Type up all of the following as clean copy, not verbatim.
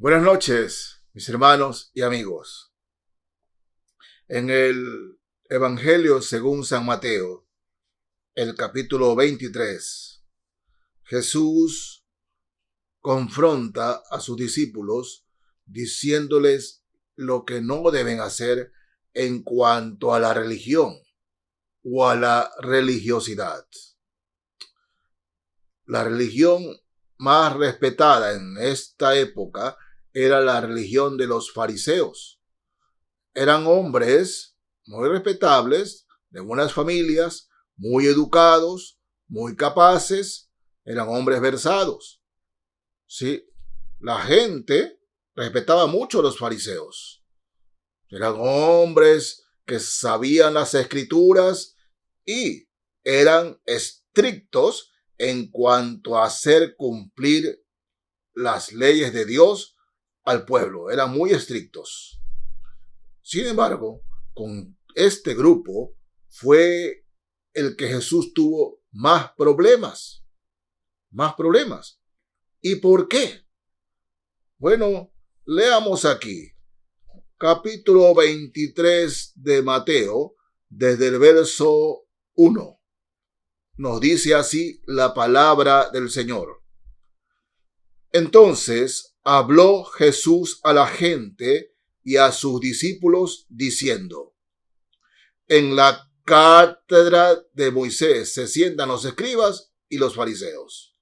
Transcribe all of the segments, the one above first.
Buenas noches, mis hermanos y amigos. En el Evangelio según San Mateo, el capítulo 23, Jesús confronta a sus discípulos diciéndoles lo que no deben hacer en cuanto a la religión o a la religiosidad. La religión más respetada en esta época era la religión de los fariseos. Eran hombres muy respetables, de buenas familias, muy educados, muy capaces, eran hombres versados. Sí, la gente respetaba mucho a los fariseos. Eran hombres que sabían las escrituras y eran estrictos en cuanto a hacer cumplir las leyes de Dios al pueblo. Eran muy estrictos. Sin embargo, con este grupo fue el que Jesús tuvo más problemas. Más problemas. ¿Y por qué? Bueno, leamos aquí. Capítulo 23 de Mateo, desde el verso 1. Nos dice así la palabra del Señor. Entonces habló Jesús a la gente y a sus discípulos diciendo: en la cátedra de Moisés se sientan los escribas y los fariseos.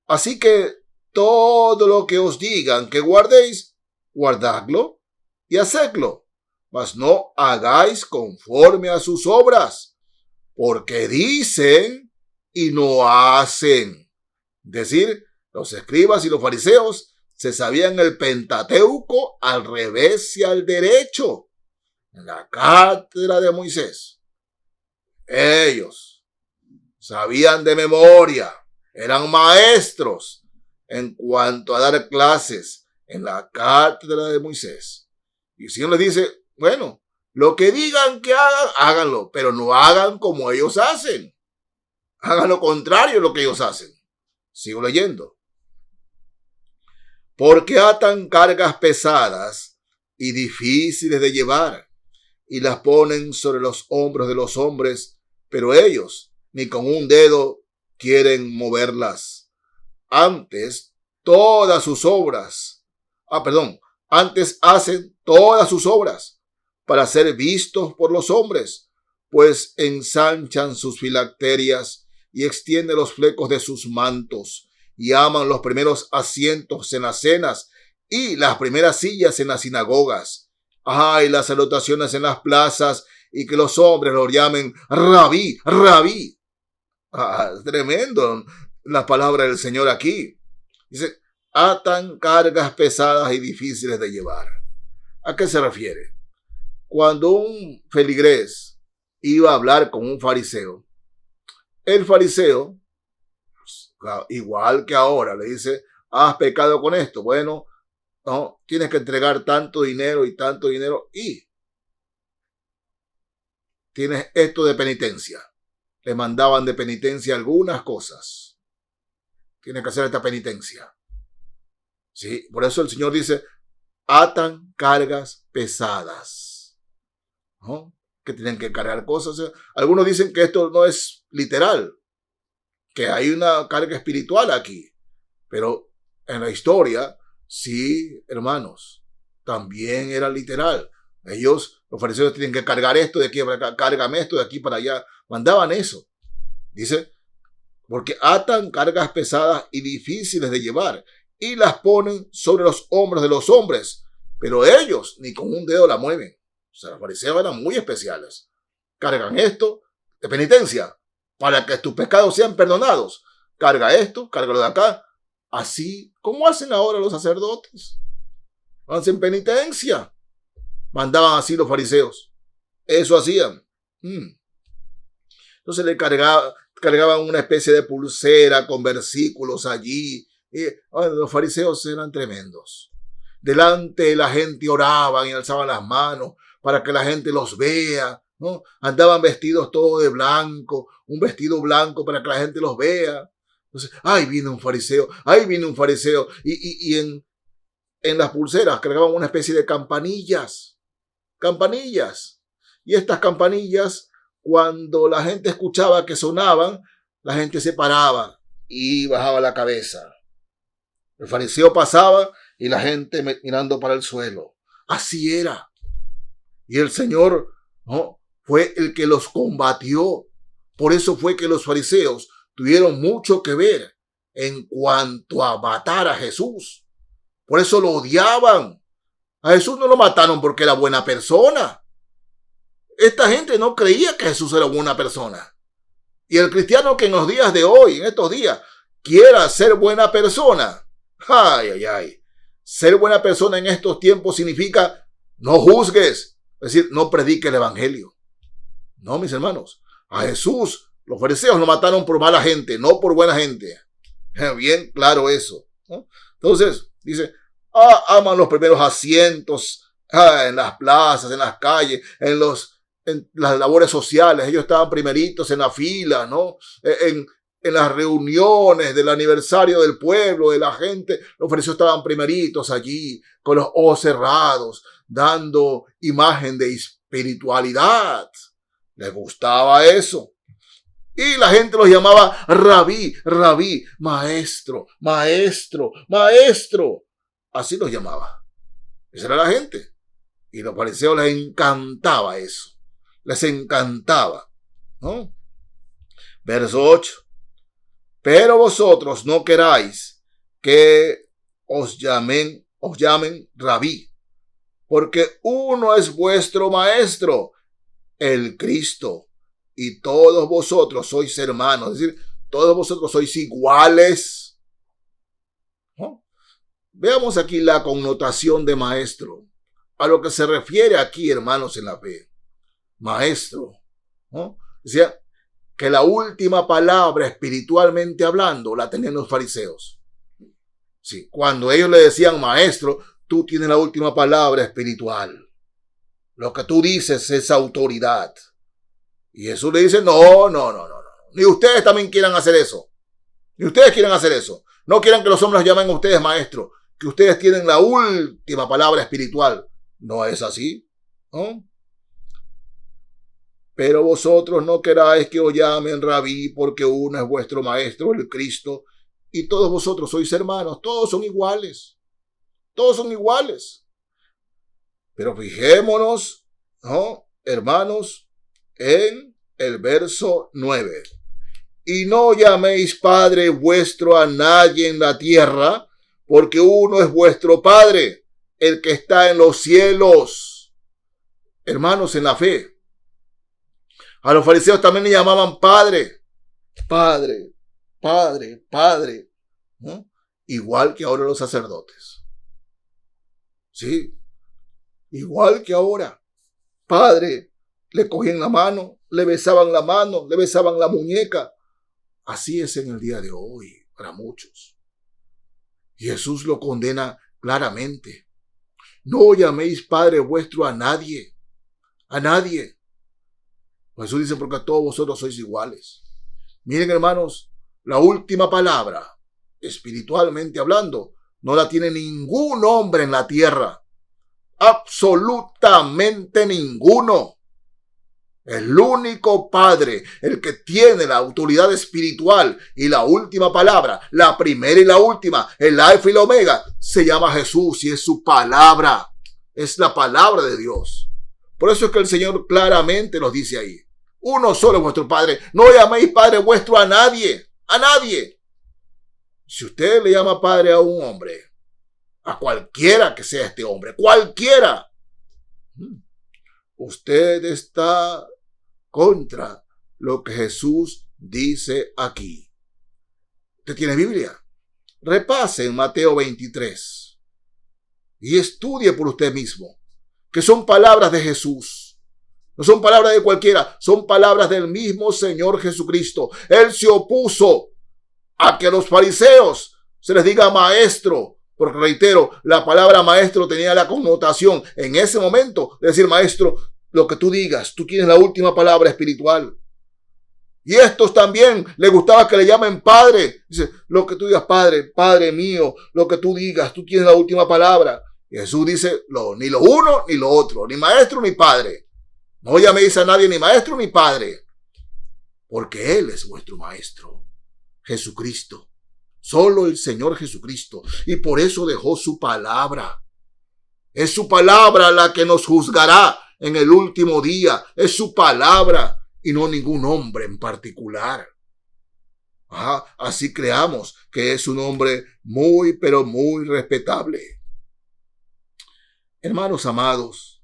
Así que todo lo que os digan que guardéis, guardadlo y hacedlo, mas no hagáis conforme a sus obras, porque dicen y no hacen. Es decir, los escribas y los fariseos se sabían el Pentateuco al revés y al derecho, en la cátedra de Moisés. Ellos sabían de memoria, eran maestros en cuanto a dar clases en la cátedra de Moisés. Y el Señor les dice, bueno, lo que digan que hagan, háganlo, pero no hagan como ellos hacen. Hagan lo contrario de lo que ellos hacen. Sigo leyendo. Porque atan cargas pesadas y difíciles de llevar, y las ponen sobre los hombros de los hombres, pero ellos ni con un dedo quieren moverlas. Antes hacen todas sus obras para ser vistos por los hombres, pues ensanchan sus filacterias y extienden los flecos de sus mantos, y aman los primeros asientos en las cenas y las primeras sillas en las sinagogas. Y las salutaciones en las plazas, y que los hombres los llamen rabí, rabí. Tremendo la palabra del Señor aquí. Dice, atan cargas pesadas y difíciles de llevar. ¿A qué se refiere? Cuando un feligrés iba a hablar con un fariseo, el fariseo, igual que ahora, le dice, has pecado con esto. Bueno, no, tienes que entregar tanto dinero y tanto dinero y tienes esto de penitencia. Le mandaban de penitencia algunas cosas. Tienes que hacer esta penitencia. Sí, por eso el Señor dice, atan cargas pesadas, ¿no? Que tienen que cargar cosas. Algunos dicen que esto no es literal, que hay una carga espiritual aquí. Pero en la historia, sí, hermanos, también era literal. Ellos, los fariseos, tienen que cargar esto de aquí para acá, cárgame esto de aquí para allá. Mandaban eso. Dice, porque atan cargas pesadas y difíciles de llevar y las ponen sobre los hombros de los hombres, pero ellos ni con un dedo la mueven. O sea, los fariseos eran muy especiales. Cargan esto de penitencia para que tus pecados sean perdonados. Carga esto, cárgalo de acá. Así como hacen ahora los sacerdotes. Hacen penitencia. Mandaban así los fariseos. Eso hacían. Entonces le cargaban una especie de pulsera con versículos allí. Los fariseos eran tremendos. Delante de la gente oraban y alzaban las manos para que la gente los vea, ¿no? Andaban vestidos todos de blanco, un vestido blanco para que la gente los vea. Entonces, ahí viene un fariseo, y en en las pulseras cargaban una especie de campanillas. Campanillas. Y estas campanillas, cuando la gente escuchaba que sonaban, la gente se paraba y bajaba la cabeza. El fariseo pasaba y la gente mirando para el suelo. Así era. Y el Señor, ¿no?, fue el que los combatió. Por eso fue que los fariseos tuvieron mucho que ver en cuanto a matar a Jesús. Por eso lo odiaban. A Jesús no lo mataron porque era buena persona. Esta gente no creía que Jesús era buena persona. Y el cristiano que en los días de hoy, en estos días, quiera ser buena persona. Ay, ay, ay. Ser buena persona en estos tiempos significa no juzgues. Es decir, no predique el evangelio. No, mis hermanos. A Jesús, los fariseos lo mataron por mala gente, no por buena gente. Bien claro eso, ¿no? Entonces, dice, aman los primeros asientos en las plazas, en las calles, en las labores sociales. Ellos estaban primeritos en la fila, ¿no? En las reuniones del aniversario del pueblo, de la gente, los fariseos estaban primeritos allí, con los ojos cerrados, dando imagen de espiritualidad. Les gustaba eso. Y la gente los llamaba rabí, rabí, maestro, maestro, maestro. Así los llamaba. Esa era la gente. Y a los fariseos les encantaba eso. Les encantaba, ¿no? Verso 8. Pero vosotros no queráis que os llamen rabí, porque uno es vuestro maestro, el Cristo, y todos vosotros sois hermanos, es decir, todos vosotros sois iguales. ¿No? Veamos aquí la connotación de maestro, a lo que se refiere aquí, hermanos en la fe. Maestro, ¿no? Decía que la última palabra espiritualmente hablando la tenían los fariseos. Sí, cuando ellos le decían maestro, tú tienes la última palabra espiritual. Lo que tú dices es autoridad. Y Jesús le dice, no. Ni ustedes también quieran hacer eso. Ni ustedes quieran hacer eso. No quieran que los hombres llamen a ustedes maestro. Que ustedes tienen la última palabra espiritual. No es así, ¿no? Pero vosotros no queráis que os llamen rabí, porque uno es vuestro maestro, el Cristo, y todos vosotros sois hermanos. Todos son iguales. Todos son iguales. Pero fijémonos, ¿no?, hermanos, en el verso 9. Y no llaméis Padre vuestro a nadie en la tierra, porque uno es vuestro Padre, el que está en los cielos. Hermanos en la fe. A los fariseos también le llamaban Padre. Padre, Padre, Padre, ¿no? Igual que ahora los sacerdotes. Sí. Igual que ahora. Padre, le cogían la mano, le besaban la mano, le besaban la muñeca. Así es en el día de hoy para muchos. Y Jesús lo condena claramente. No llaméis Padre vuestro a nadie. A nadie. Jesús dice, porque todos vosotros sois iguales. Miren, hermanos, la última palabra, espiritualmente hablando, no la tiene ningún hombre en la tierra. Absolutamente ninguno. El único Padre, el que tiene la autoridad espiritual y la última palabra, la primera y la última, el alfa y la omega, se llama Jesús y es su palabra. Es la palabra de Dios. Por eso es que el Señor claramente nos dice ahí, uno solo es vuestro Padre. No llaméis Padre vuestro a nadie. A nadie. Si usted le llama Padre a un hombre, a cualquiera que sea este hombre, cualquiera, usted está contra lo que Jesús dice aquí. ¿Usted tiene Biblia? Repase en Mateo 23 y estudie por usted mismo, que son palabras de Jesús. No son palabras de cualquiera, son palabras del mismo Señor Jesucristo. Él se opuso a que a los fariseos se les diga maestro, porque reitero, la palabra maestro tenía la connotación en ese momento de decir, maestro, lo que tú digas, tú tienes la última palabra espiritual. Y estos también les gustaba que le llamen padre. Dice, lo que tú digas, padre, padre mío, lo que tú digas, tú tienes la última palabra. Y Jesús dice, ni lo uno ni lo otro, ni maestro ni padre. No llaméis a nadie ni maestro ni padre, porque Él es vuestro maestro, Jesucristo. Solo el Señor Jesucristo. Y por eso dejó su palabra. Es su palabra la que nos juzgará en el último día. Es su palabra y no ningún hombre en particular. Así creamos que es un hombre muy, pero muy respetable. Hermanos amados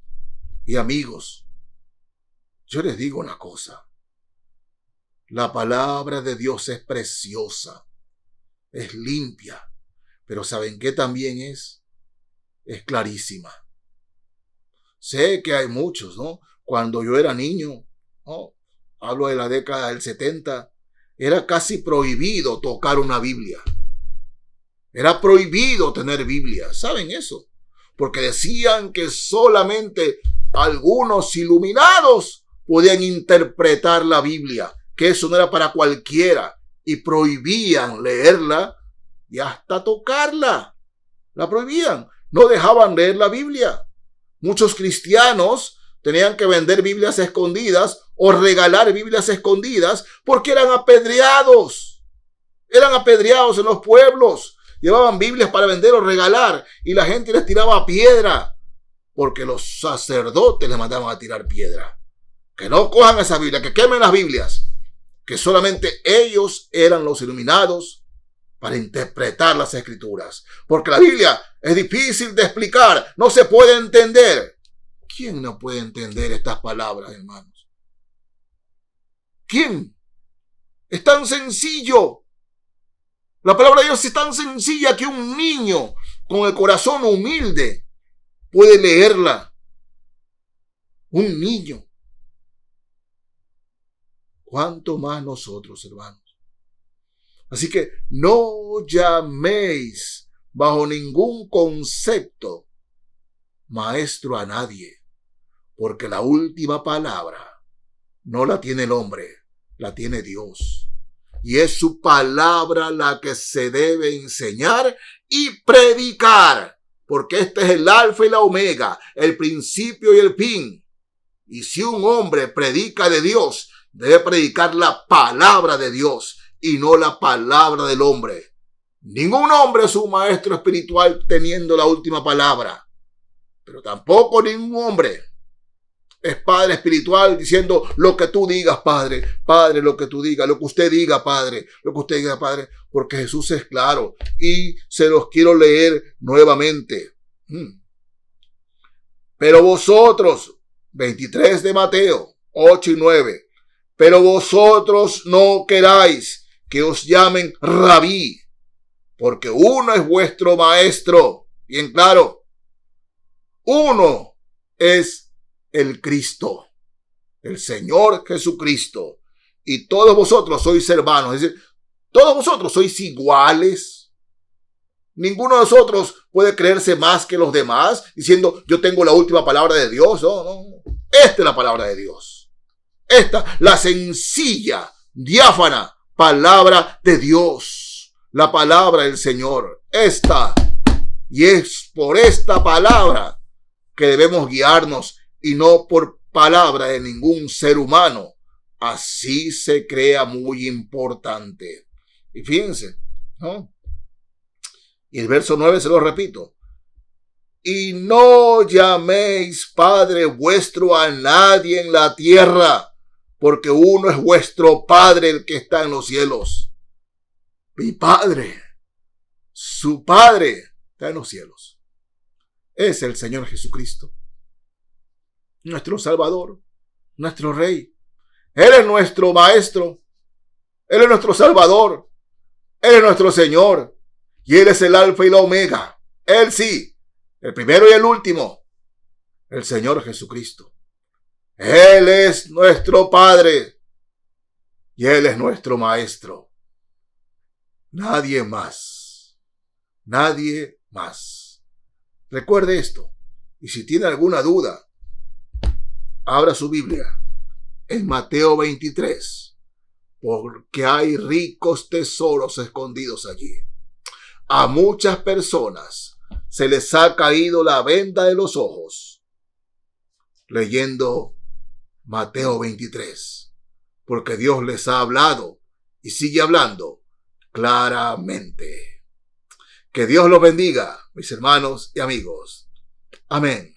y amigos, yo les digo una cosa. La palabra de Dios es preciosa, es limpia, pero ¿saben qué también es? Es clarísima. Sé que hay muchos, ¿no? Cuando yo era niño, ¿no? Hablo de la década del 70, era casi prohibido tocar una Biblia. Era prohibido tener Biblia. ¿Saben eso? Porque decían que solamente algunos iluminados podían interpretar la Biblia, que eso no era para cualquiera, y prohibían leerla y hasta tocarla. La prohibían. No dejaban leer la Biblia. Muchos cristianos tenían que vender Biblias escondidas o regalar Biblias escondidas porque eran apedreados. Eran apedreados en los pueblos. Llevaban Biblias para vender o regalar y la gente les tiraba piedra porque los sacerdotes les mandaban a tirar piedra. Que no cojan esa Biblia, que quemen las Biblias. Que solamente ellos eran los iluminados para interpretar las Escrituras. Porque la Biblia es difícil de explicar, no se puede entender. ¿Quién no puede entender estas palabras, hermanos? ¿Quién? Es tan sencillo. La palabra de Dios es tan sencilla que un niño con el corazón humilde puede leerla. Un niño. ¿Cuánto más nosotros, hermanos? Así que no llaméis bajo ningún concepto maestro a nadie, porque la última palabra no la tiene el hombre, la tiene Dios. Y es su palabra la que se debe enseñar y predicar, porque este es el alfa y la omega, el principio y el fin. Y si un hombre predica de Dios, debe predicar la palabra de Dios y no la palabra del hombre. Ningún hombre es un maestro espiritual teniendo la última palabra, pero tampoco ningún hombre es padre espiritual diciendo lo que tú digas, Padre, Padre, lo que tú digas, lo que usted diga, Padre, lo que usted diga, Padre, porque Jesús es claro y se los quiero leer nuevamente. Pero vosotros, 23 de Mateo, 8 y 9, pero vosotros no queráis que os llamen rabí, porque uno es vuestro maestro, bien claro, uno es el Cristo, el Señor Jesucristo, y todos vosotros sois hermanos, es decir, todos vosotros sois iguales. Ninguno de nosotros puede creerse más que los demás, diciendo yo tengo la última palabra de Dios. No. Esta es la palabra de Dios. Esta, la sencilla, diáfana palabra de Dios, la palabra del Señor. Esta, y es por esta palabra que debemos guiarnos y no por palabra de ningún ser humano. Así se crea muy importante. Y fíjense, ¿no? Y el verso 9 se lo repito. Y no llaméis Padre vuestro a nadie en la tierra, porque uno es vuestro Padre el que está en los cielos. Mi Padre, su Padre, está en los cielos. Es el Señor Jesucristo, nuestro Salvador, nuestro Rey. Él es nuestro Maestro, Él es nuestro Salvador, Él es nuestro Señor, y Él es el Alfa y la Omega. Él sí, el primero y el último, el Señor Jesucristo. Él es nuestro Padre y Él es nuestro Maestro. Nadie más. Nadie más. Recuerde esto. Y si tiene alguna duda, abra su Biblia en Mateo 23. porque hay ricos tesoros escondidos allí. A muchas personas se les ha caído la venda de los ojos leyendo Mateo 23, porque Dios les ha hablado y sigue hablando claramente. Que Dios los bendiga, mis hermanos y amigos. Amén.